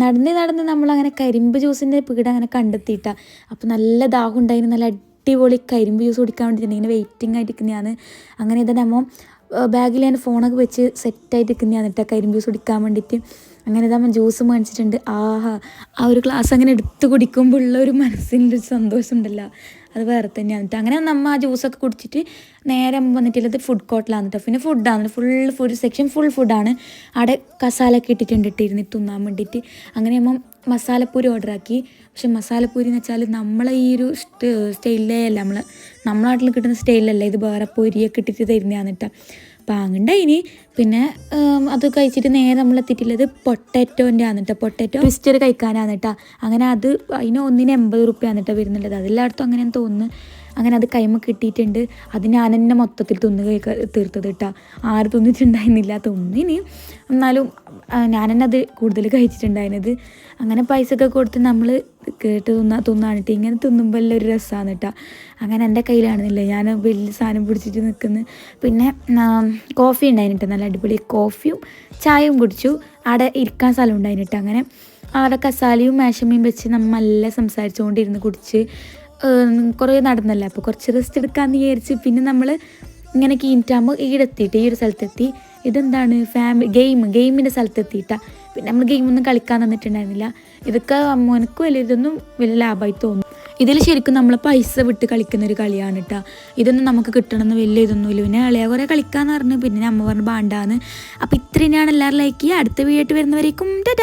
നടന്ന് നമ്മളങ്ങനെ കരിമ്പ് ജ്യൂസിൻ്റെ പീട അങ്ങനെ കണ്ടെത്തിയിട്ടാണ്. അപ്പോൾ നല്ല ദാഹം ഉണ്ടായിരുന്നു, നല്ല അടിപൊളി കരിമ്പ് ജ്യൂസ് കുടിക്കാൻ വേണ്ടിയിട്ട് ഇങ്ങനെ വെയിറ്റിംഗ് ആയിട്ട് നിൽക്കുന്നതാണ്. അങ്ങനെ ഇതന്നെ അമ്മ ബാഗിൽ ഞാൻ ഫോണൊക്കെ വെച്ച് സെറ്റായിട്ട് നിൽക്കുന്നതാണ് കേട്ടോ കരിമ്പ് ജ്യൂസ് കുടിക്കാൻ വേണ്ടിയിട്ട്. അങ്ങനെ ഇതാകുമ്പോൾ ജ്യൂസ് മേടിച്ചിട്ടുണ്ട്. ആഹാ, ആ ഒരു ഗ്ലാസ് അങ്ങനെ എടുത്ത് കുടിക്കുമ്പോൾ ഉള്ള ഒരു മനസ്സിൻ്റെ ഒരു സന്തോഷം ഉണ്ടല്ലോ, അത് വേറെ തന്നെയാണ് കേട്ടോ. അങ്ങനെ നമ്മൾ ആ ജ്യൂസൊക്കെ കുടിച്ചിട്ട് നേരെ വന്നിട്ടുള്ളത് ഫുഡ് കോർട്ടിലാണ് കേട്ടോ. പിന്നെ ഫുഡാണ് ഫുഡ് സെക്ഷൻ ഫുൾ ഫുഡാണ്. അവിടെ കസാലൊക്കെ ഇട്ടിട്ടുണ്ട് ഇരുന്ന് തിന്നാൻ വേണ്ടിയിട്ട്. അങ്ങനെ നമ്മൾ മസാലപ്പൂരി ഓർഡറാക്കി. പക്ഷെ മസാലപ്പൂരി എന്ന് വെച്ചാൽ നമ്മളെ ഈ ഒരു സ്റ്റൈലിലേ അല്ല, നമ്മളെ നാട്ടിൽ കിട്ടുന്ന സ്റ്റൈലല്ല, ഇത് വേറെ പൊരിയൊക്കെ ഇട്ടിട്ട് തരുന്നതാണ് കേട്ടോ. അപ്പോൾ അങ്ങനെ ഇനി പിന്നെ അത് കഴിച്ചിട്ട് നേരെ നമ്മൾ എത്തിയിട്ടുള്ളത് പൊട്ടാറ്റോൻ്റെ ആണ് കേട്ടോ. പൊട്ടാറ്റോ ട്വിസ്റ്റർ കഴിക്കാനാണ് കേട്ടോ. അങ്ങനെ അത് അതിന് ഒന്നിന് 80 റുപ്യാണ് കേട്ടോ വരുന്നുള്ളത്. അതെല്ലായിടത്തും അങ്ങനെ തോന്നുന്നു. അങ്ങനെ അത് കൈമ കിട്ടിയിട്ടുണ്ട്. അത് ഞാൻ തന്നെ മൊത്തത്തിൽ തീർത്തത് കേട്ടോ. ആരും തിന്നിട്ടുണ്ടായിരുന്നില്ല, തിന്നിനി എന്നാലും ഞാൻ തന്നെ അത് കൂടുതൽ കഴിച്ചിട്ടുണ്ടായിരുന്നത്. അങ്ങനെ പൈസ ഒക്കെ കൊടുത്ത് നമ്മൾ കേട്ട് തിന്നാണിട്ട് ഇങ്ങനെ തിന്നുമ്പോൾ എല്ലാം ഒരു രസമാണ് കേട്ടോ. അങ്ങനെ എൻ്റെ കയ്യിലാണെന്നില്ല, ഞാൻ വലിയ സാധനം പിടിച്ചിട്ട് നിൽക്കുന്നു. പിന്നെ കോഫി ഉണ്ടായിരുന്നു കേട്ടോ, നല്ല അടിപൊളി കോഫിയും ചായയും കുടിച്ചു. അവിടെ ഇരിക്കാൻ സ്ഥലം ഉണ്ടായിരുന്നു കേട്ടോ. അങ്ങനെ അവിടെ കസാലയും മേശമയും വെച്ച് നമ്മൾ നല്ല സംസാരിച്ചുകൊണ്ടിരുന്ന് കുടിച്ച് കുറേ നടന്നല്ല, അപ്പോൾ കുറച്ച് റെസ്റ്റ് എടുക്കാമെന്ന് വിചാരിച്ച് പിന്നെ നമ്മൾ ഇങ്ങനെ കീഞ്ഞിട്ടാകുമ്പോൾ ഈടെത്തിയിട്ട് ഈ ഒരു സ്ഥലത്തെത്തി. ഇതെന്താണ് ഗെയിമിൻ്റെ സ്ഥലത്തെത്തിയിട്ടാണ്. പിന്നെ നമ്മൾ ഗെയിമൊന്നും കളിക്കാൻ തന്നിട്ടുണ്ടായിരുന്നില്ല. ഇതൊക്കെ അമ്മോനക്ക് വലിയതൊന്നും വലിയ ലാഭമായി തോന്നും. ഇതിൽ ശരിക്കും നമ്മൾ പൈസ വിട്ട് കളിക്കുന്ന ഒരു കളിയാണ് കേട്ടോ. ഇതൊന്നും നമുക്ക് കിട്ടണമെന്ന് വലിയ ഇതൊന്നുമില്ല. പിന്നെ ഇളയ കുറേ കളിക്കാമെന്ന് പറഞ്ഞു. പിന്നെ അമ്മ പറഞ്ഞു ബാണ്ടാന്ന്. അപ്പോൾ ഇത്രയാണ് എല്ലാവരും ലൈക്ക് ചെയ്യുക. അടുത്ത വീഡിയോ ആയിട്ട് വരുന്നവരേക്കും ടാറ്റാ.